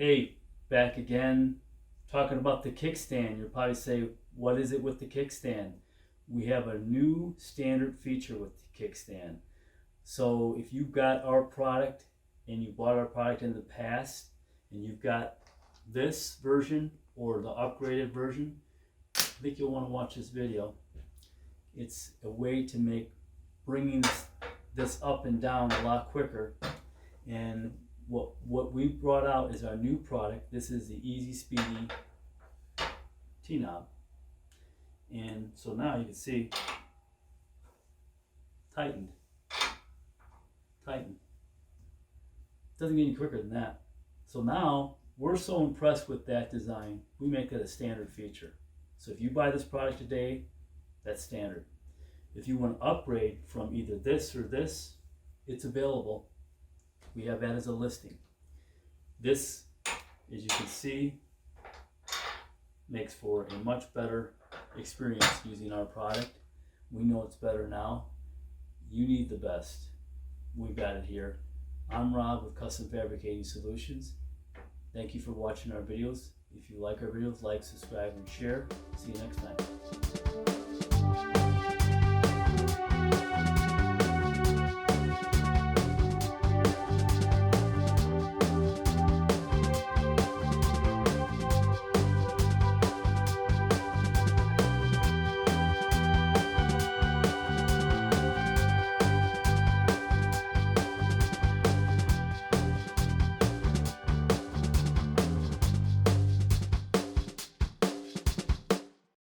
Hey, back again, talking about the kickstand. You'll probably say, what is it with the kickstand? We have a new standard feature with the kickstand. So if you've got our product and you bought our product in the past and you've got this version or the upgraded version, I think you'll want to watch this video. It's a way to make bringing this up and down a lot quicker. And what we brought out is our new product. This is the EZ Speedy T-Knob. And so now you can see, tightened. Doesn't get any quicker than that. So now we're so impressed with that design, we make it a standard feature. So if you buy this product today, that's standard. If you want to upgrade from either this or this, it's available. We have that as a listing. This, as you can see, makes for a much better experience using our product. We know it's better now. You need the best. We've got it here. I'm Rob with Custom Fabricating Solutions. Thank you for watching our videos. If you like our videos, like, subscribe, and share. See you next time.